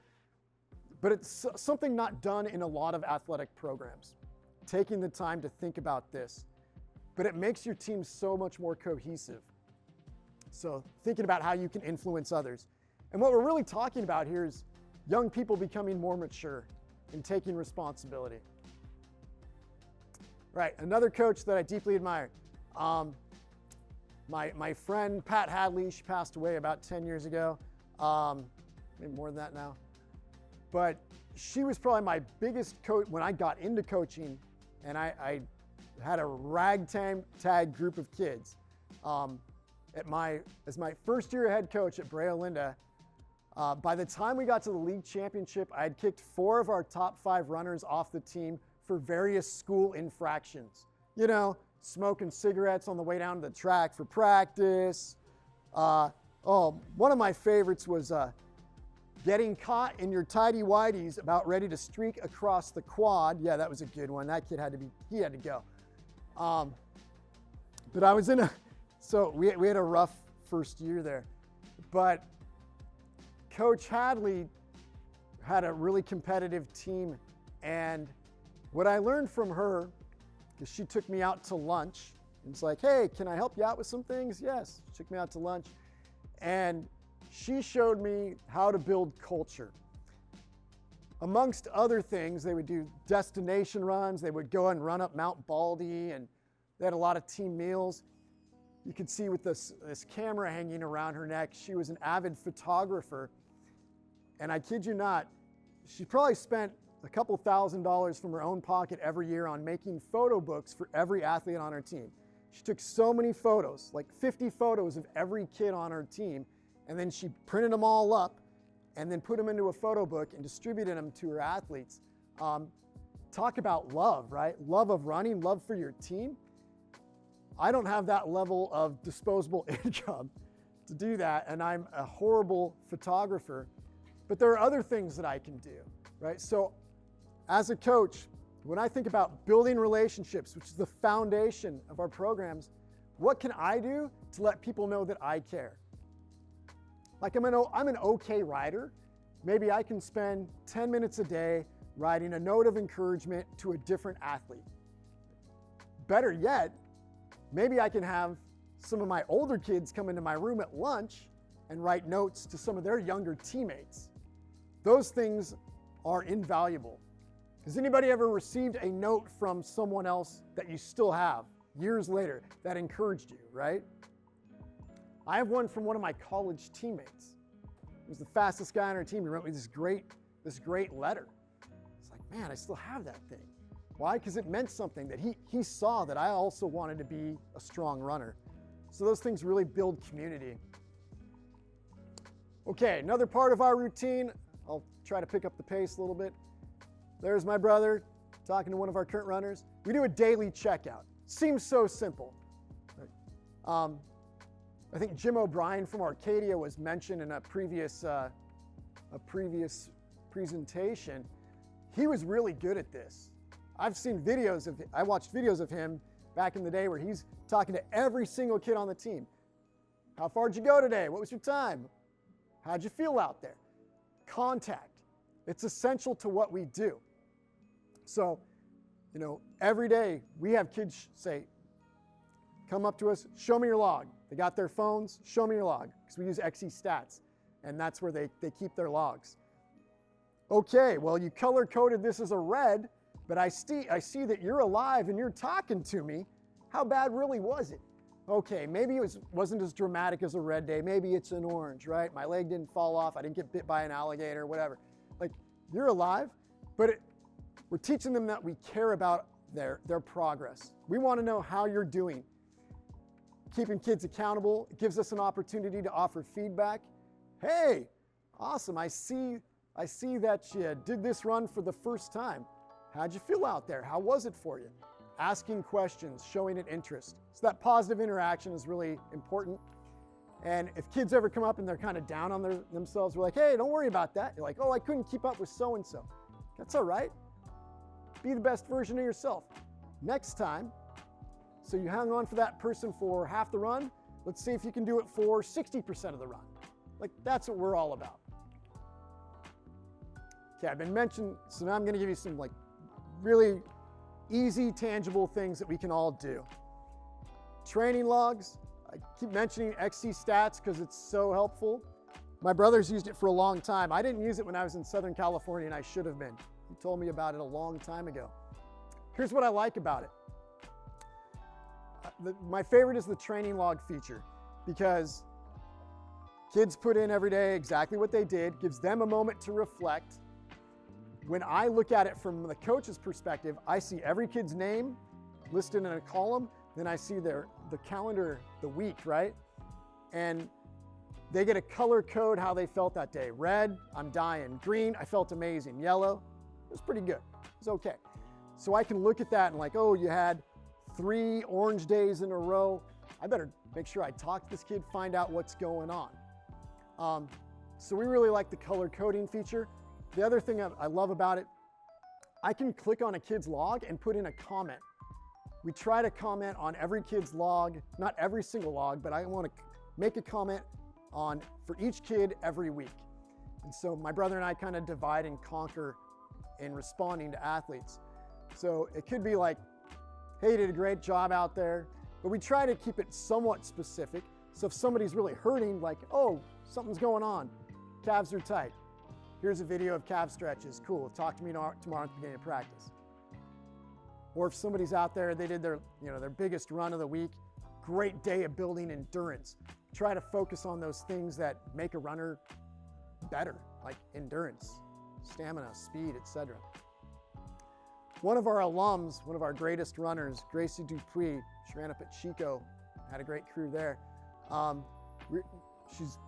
but it's something not done in a lot of athletic programs. Taking the time to think about this, but it makes your team so much more cohesive. So thinking about how you can influence others. And what we're really talking about here is young people becoming more mature and taking responsibility. Right, another coach that I deeply admire. My friend Pat Hadley, she passed away about 10 years ago, maybe more than that now. But she was probably my biggest coach when I got into coaching, and I had a ragtag group of kids. As my first year head coach at Brea Olinda, by the time we got to the league championship, I had kicked 4 of our top 5 runners off the team for various school infractions. Smoking cigarettes on the way down to the track for practice. One of my favorites was getting caught in your tighty whities about ready to streak across the quad. Yeah, that was a good one. That kid had to go. But I was so we had a rough first year there. But Coach Hadley had a really competitive team, and what I learned from her is she took me out to lunch And it's like, hey, can I help you out with some things? Yes. She took me out to lunch. And she showed me how to build culture. Amongst other things, they would do destination runs. They would go and run up Mount Baldy, and they had a lot of team meals. You could see with this camera hanging around her neck, she was an avid photographer. And I kid you not, she probably spent a couple $1,000s from her own pocket every year on making photo books for every athlete on her team. She took so many photos, like 50 photos of every kid on her team, and then she printed them all up and then put them into a photo book and distributed them to her athletes. Talk about love, right? Love of running, love for your team. I don't have that level of disposable income to do that, and I'm a horrible photographer, but there are other things that I can do, right? So as a coach, when I think about building relationships, which is the foundation of our programs, what can I do to let people know that I care? Like I'm an okay writer. Maybe I can spend 10 minutes a day writing a note of encouragement to a different athlete. Better yet, maybe I can have some of my older kids come into my room at lunch and write notes to some of their younger teammates. Those things are invaluable. Has anybody ever received a note from someone else that you still have years later that encouraged you, right? I have one from one of my college teammates. He was the fastest guy on our team. He wrote me this great letter. It's like, man, I still have that thing. Why? Because it meant something that he saw that I also wanted to be a strong runner. So those things really build community. Okay, another part of our routine. I'll try to pick up the pace a little bit. There's my brother talking to one of our current runners. We do a daily checkout. Seems so simple. I think Jim O'Brien from Arcadia was mentioned in a previous presentation. He was really good at this. I watched videos of him back in the day where he's talking to every single kid on the team. How far did you go today? What was your time? How'd you feel out there? Contact. It's essential to what we do. So, every day we have kids say, come up to us, show me your log. They got their phones, show me your log, because we use XE Stats, and that's where they keep their logs. Okay, well, you color-coded this as a red, but I see that you're alive and you're talking to me. How bad really was it? Okay, maybe it wasn't as dramatic as a red day. Maybe it's an orange, right? My leg didn't fall off. I didn't get bit by an alligator, whatever. Like, you're alive, but we're teaching them that we care about their progress. We want to know how you're doing. Keeping kids accountable, it gives us an opportunity to offer feedback. Hey, awesome, I see that you did this run for the first time. How'd you feel out there? How was it for you? Asking questions, showing an interest. So that positive interaction is really important. And if kids ever come up and they're kind of down on themselves, we're like, hey, don't worry about that. You're like, oh, I couldn't keep up with so-and-so. That's all right. Be the best version of yourself. Next time, so you hang on for that person for half the run, let's see if you can do it for 60% of the run. Like, that's what we're all about. Okay, I've been mentioned, so now I'm going to give you some really easy, tangible things that we can all do. Training logs. I keep mentioning XE Stats because it's so helpful. My brother's used it for a long time. I didn't use it when I was in Southern California, and I should have been. He told me about it a long time ago. Here's what I like about it. My favorite is the training log feature, because kids put in every day exactly what they did, gives them a moment to reflect. When I look at it from the coach's perspective, I see every kid's name listed in a column, then I see the calendar, the week, right? And they get a color code how they felt that day. Red, I'm dying. Green, I felt amazing. Yellow, it was pretty good. It was okay. So I can look at that and oh, you had 3 orange days in a row. I better make sure I talk to this kid, find out what's going on. So we really like the color coding feature. The other thing I love about it, I can click on a kid's log and put in a comment. We try to comment on every kid's log, not every single log, but I want to make a comment for each kid every week. And so my brother and I kind of divide and conquer in responding to athletes. So it could be like, hey, you did a great job out there. but we try to keep it somewhat specific. So if somebody's really hurting, like, oh, something's going on, calves are tight. Here's a video of calf stretches. Cool, talk to me tomorrow at the beginning of practice. Or if somebody's out there, they did their biggest run of the week, great day of building endurance. Try to focus on those things that make a runner better, like endurance, stamina, speed, etc. One of our alums, one of our greatest runners, Gracie Dupuis, she ran up at Chico, had a great crew there. She's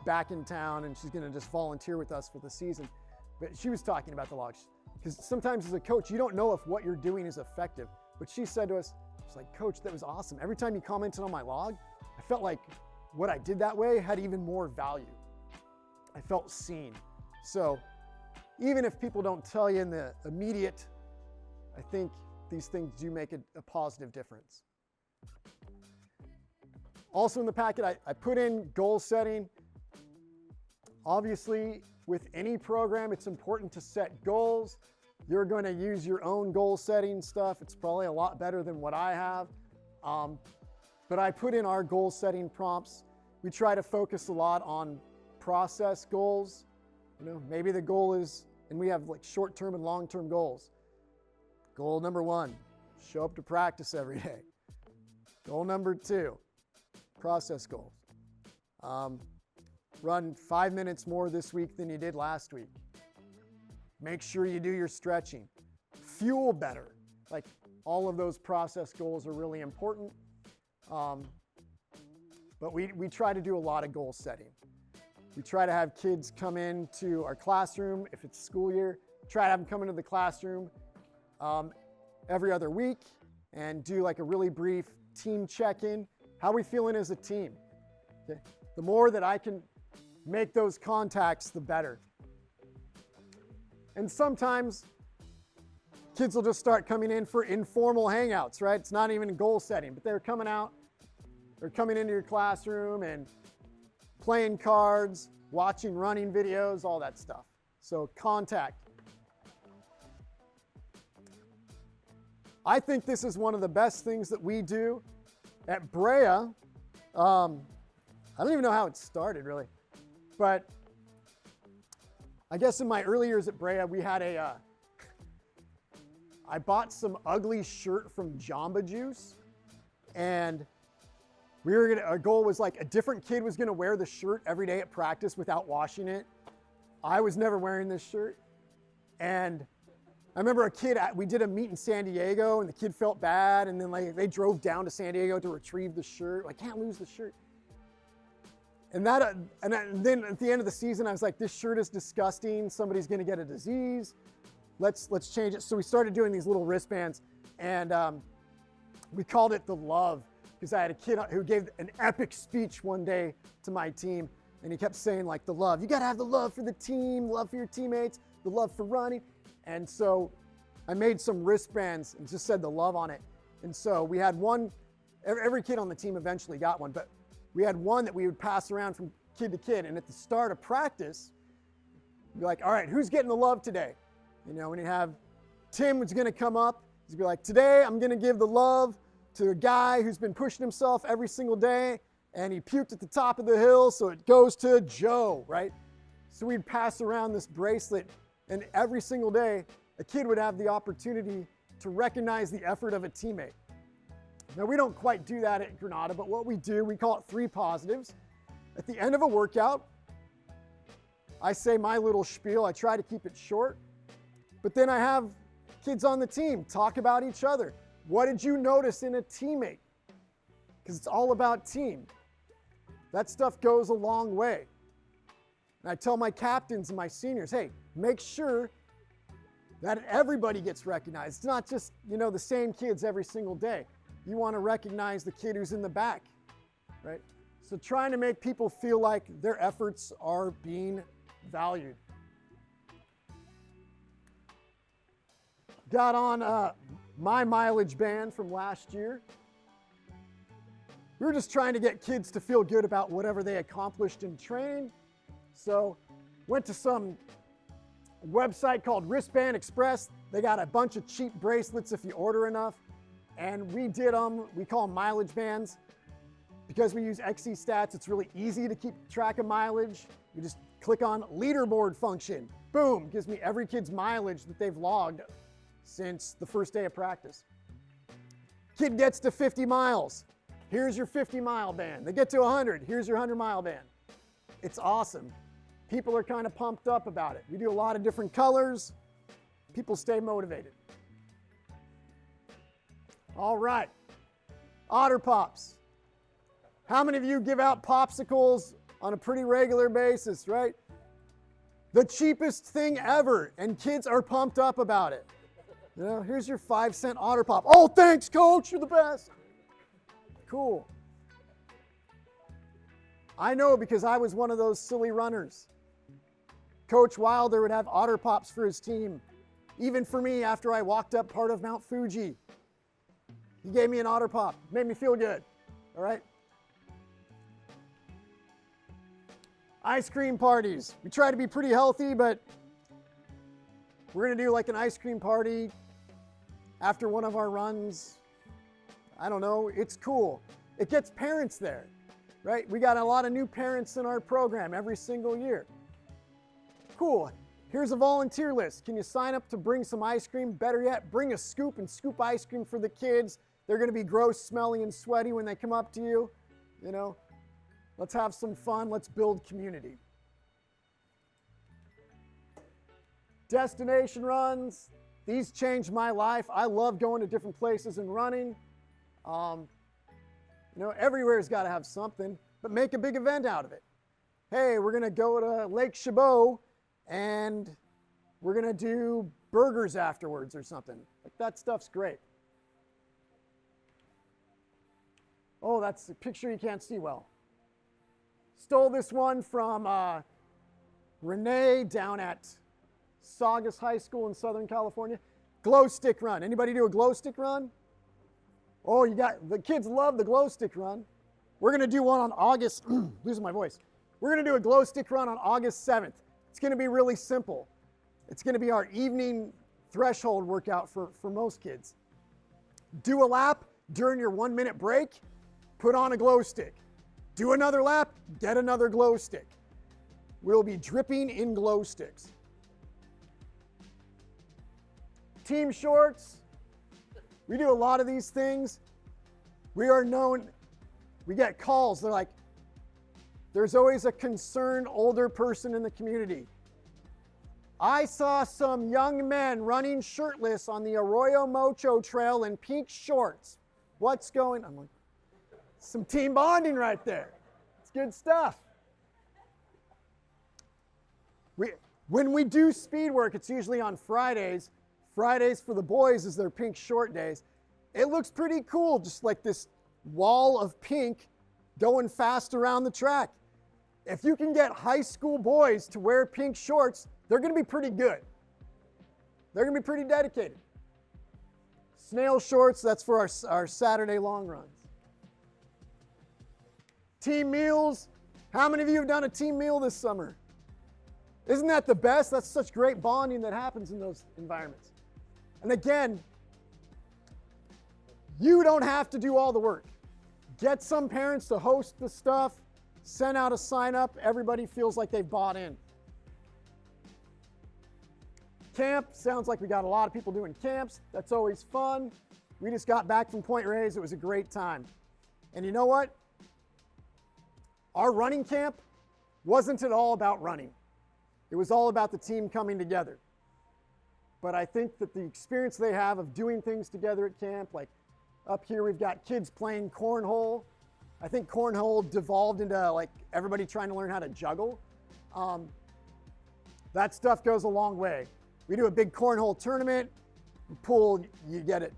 back in town and she's gonna just volunteer with us for the season. But she was talking about the logs, because sometimes as a coach, you don't know if what you're doing is effective. But she said to us, she's like, Coach, that was awesome. Every time you commented on my log, I felt like what I did that way had even more value. I felt seen. So even if people don't tell you in the immediate, I think these things do make a positive difference. Also in the packet, I put in goal setting. Obviously, with any program, it's important to set goals. You're going to use your own goal setting stuff. It's probably a lot better than what I have. But I put in our goal setting prompts. We try to focus a lot on process goals. Maybe the goal is, and we have like short-term and long-term goals. Goal number 1, show up to practice every day. Goal number 2, process goals. Run 5 minutes more this week than you did last week. Make sure you do your stretching. Fuel better. Like, all of those process goals are really important. But we try to do a lot of goal setting. We try to have kids come into our classroom if it's school year. Try to have them come into the classroom every other week and do like a really brief team check-in. How are we feeling as a team? Okay. The more that I can make those contacts, the better. And sometimes kids will just start coming in for informal hangouts, right? It's not even goal setting, but they're coming out, they're coming into your classroom and playing cards, watching running videos, all that stuff. So contact. I think this is one of the best things that we do at Brea. I don't even know how it started really, but I guess in my early years at Brea, we had I bought some ugly shirt from Jamba Juice, and our goal was like a different kid was gonna wear the shirt every day at practice without washing it. I was never wearing this shirt. And I remember a kid, we did a meet in San Diego and the kid felt bad, and then like they drove down to San Diego to retrieve the shirt. I can't lose the shirt. And then at the end of the season, I was like, this shirt is disgusting. Somebody's gonna get a disease. Let's change it. So we started doing these little wristbands, and we called it the Love, because I had a kid who gave an epic speech one day to my team, and he kept saying like the love. You gotta have the love for the team, love for your teammates, the love for running. And so I made some wristbands and just said the love on it. And so we had one, every kid on the team eventually got one, but we had one that we would pass around from kid to kid. And at the start of practice, we'd be like, all right, who's getting the love today? When you have Tim was gonna come up, he'd be like, today I'm gonna give the love to a guy who's been pushing himself every single day, and he puked at the top of the hill, so it goes to Joe, right? So we'd pass around this bracelet, and every single day, a kid would have the opportunity to recognize the effort of a teammate. Now, we don't quite do that at Granada, but what we do, we call it 3 positives. At the end of a workout, I say my little spiel. I try to keep it short, but then I have kids on the team talk about each other. What did you notice in a teammate? Because it's all about team. That stuff goes a long way. And I tell my captains and my seniors, hey, make sure that everybody gets recognized. It's not just, the same kids every single day. You want to recognize the kid who's in the back, right? So trying to make people feel like their efforts are being valued. Got on my mileage band from last year. We were just trying to get kids to feel good about whatever they accomplished in training. So went to some website called Wristband Express. They got a bunch of cheap bracelets if you order enough. and we did them, we call them mileage bands. Because we use XC Stats, it's really easy to keep track of mileage. You just click on leaderboard function. Boom, gives me every kid's mileage that they've logged since the first day of practice. Kid gets to 50 miles. Here's your 50-mile band. They get to 100. Here's your 100-mile band. It's awesome. People are kind of pumped up about it. We do a lot of different colors. People stay motivated. All right, Otter Pops. How many of you give out popsicles on a pretty regular basis, right? The cheapest thing ever, and kids are pumped up about it. You know, here's your 5-cent Otter Pop. Oh, thanks, Coach, you're the best. Cool. I know because I was one of those silly runners. Coach Wilder would have Otter Pops for his team, even for me after I walked up part of Mount Fuji. He gave me an Otter Pop, made me feel good, all right? Ice cream parties. We try to be pretty healthy, but we're going to do like an ice cream party after one of our runs. I don't know. It's cool. It gets parents there, right? We got a lot of new parents in our program every single year. Cool. Here's a volunteer list. Can you sign up to bring some ice cream? Better yet, bring a scoop and scoop ice cream for the kids. They're going to be gross, smelly, and sweaty when they come up to you, you know. Let's have some fun. Let's build community. Destination runs. These changed my life. I love going to different places and running. You know, everywhere's got to have something, but make a big event out of it. Hey, we're going to go to Lake Chabot and we're going to do burgers afterwards or something. Like, that stuff's great. Oh, that's a picture you can't see well. Stole this one from Renee down at Saugus High School in Southern California. Glow stick run. Anybody do a glow stick run? Oh, you got, the kids love the glow stick run. We're going to do one on August, losing my voice. We're going to do a glow stick run on August 7th. It's going to be really simple. It's going to be our evening threshold workout for most kids. Do a lap during your 1-minute break, put on a glow stick. Do another lap, get another glow stick. We'll be dripping in glow sticks. Team shorts. We do a lot of these things. We are known, we get calls. They're like, there's always a concerned older person in the community. I saw some young men running shirtless on the Arroyo Mocho Trail in pink shorts. What's going on? I'm like, some team bonding right there. It's good stuff. When we do speed work, it's usually on Fridays. Fridays for the boys is their pink short days. It looks pretty cool, just like this wall of pink going fast around the track. If you can get high school boys to wear pink shorts, they're going to be pretty good. They're going to be pretty dedicated. Snail shorts, that's for our Saturday long runs. Team meals. How many of you have done a team meal this summer? Isn't that the best? That's such great bonding that happens in those environments. And again, you don't have to do all the work. Get some parents to host the stuff, send out a sign up, everybody feels like they've bought in. Camp, sounds like we got a lot of people doing camps. That's always fun. We just got back from Point Reyes. It was a great time. And you know what? Our running camp wasn't at all about running. It was all about the team coming together. But I think that the experience they have of doing things together at camp, like up here we've got kids playing cornhole. I think cornhole devolved into like everybody trying to learn how to juggle. That stuff goes a long way. We do a big cornhole tournament. Pool, you get it.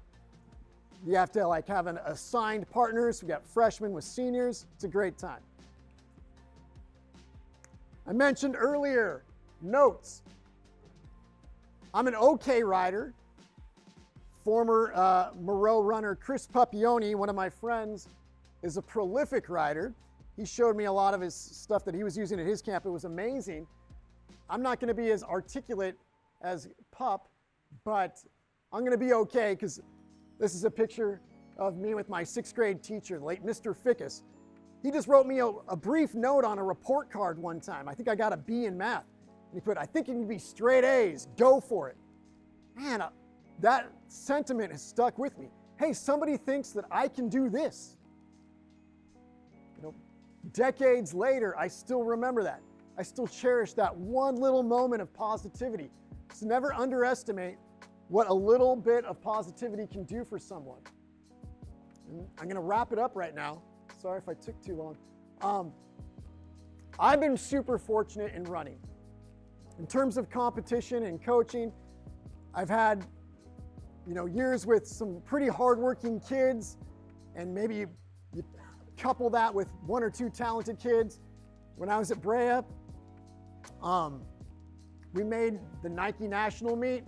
You have to like have an assigned partners. We got freshmen with seniors. It's a great time. I mentioned earlier, notes. I'm an okay rider. Former Moreau runner Chris Papioni, one of my friends, is a prolific rider. He showed me a lot of his stuff that he was using at his camp. It was amazing. I'm not going to be as articulate as Pup, but I'm going to be okay because this is a picture of me with my 6th grade teacher, the late Mr. Fickus. He just wrote me a brief note on a report card one time. I think I got a B in math. And he put, I think it can be straight A's, go for it. Man, that sentiment has stuck with me. Hey, somebody thinks that I can do this. You know, decades later, I still remember that. I still cherish that one little moment of positivity. So never underestimate what a little bit of positivity can do for someone. And I'm going to wrap it up right now. Sorry if I took too long. I've been super fortunate in running. In terms of competition and coaching, I've had, years with some pretty hardworking kids, and maybe you couple that with 1 or 2 talented kids. When I was at Brea, we made the Nike National Meet.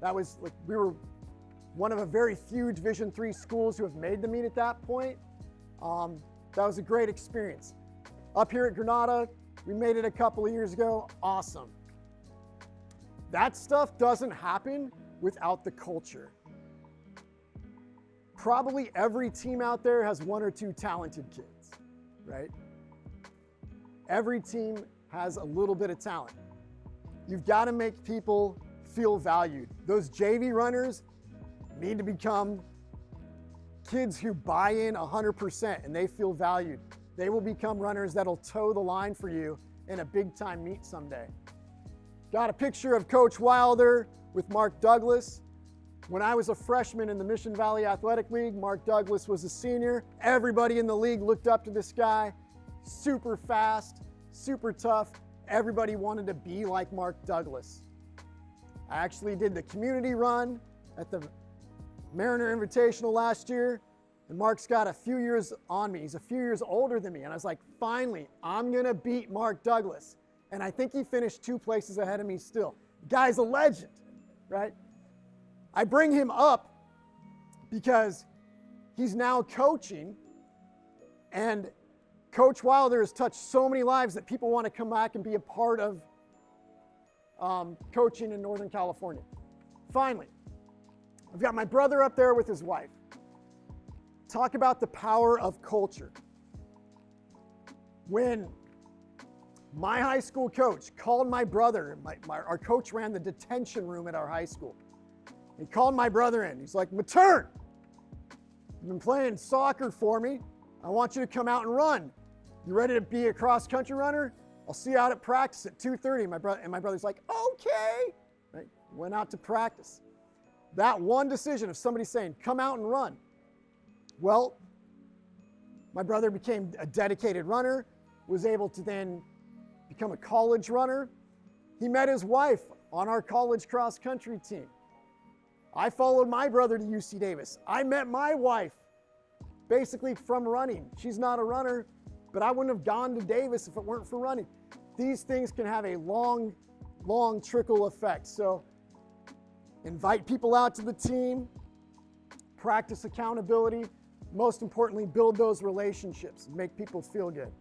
That was we were one of a very few Division III schools who have made the meet at that point. That was a great experience. Up here at Granada, we made it a couple of years ago. Awesome. That stuff doesn't happen without the culture. Probably every team out there has 1 or 2 talented kids, right? Every team has a little bit of talent. You've got to make people feel valued. Those JV runners need to become kids who buy in 100% and they feel valued. They will become runners that'll toe the line for you in a big time meet someday. Got a picture of Coach Wilder with Mark Douglas. When I was a freshman in the Mission Valley Athletic League, Mark Douglas was a senior. Everybody in the league looked up to this guy. Super fast, super tough. Everybody wanted to be like Mark Douglas. I actually did the community run at the Mariner Invitational last year, and Mark's got a few years on me. He's a few years older than me, and I was like, finally, I'm gonna beat Mark Douglas. And I think he finished 2 places ahead of me still. Guy's a legend, right? I bring him up because he's now coaching, and Coach Wilder has touched so many lives that people want to come back and be a part of coaching in Northern California. Finally, I've got my brother up there with his wife. Talk about the power of culture. When my high school coach called my brother, our coach ran the detention room at our high school. He called my brother in. He's like, Mattern, you've been playing soccer for me. I want you to come out and run. You ready to be a cross-country runner? I'll see you out at practice at 2:30. My brother's like, okay. Right? Went out to practice. That one decision of somebody saying, come out and run. Well, my brother became a dedicated runner, was able to then become a college runner. He met his wife on our college cross-country team. I followed my brother to UC Davis. I met my wife basically from running. She's not a runner, but I wouldn't have gone to Davis if it weren't for running. These things can have a long, long trickle effect. So invite people out to the team, practice accountability, most importantly, build those relationships, make people feel good.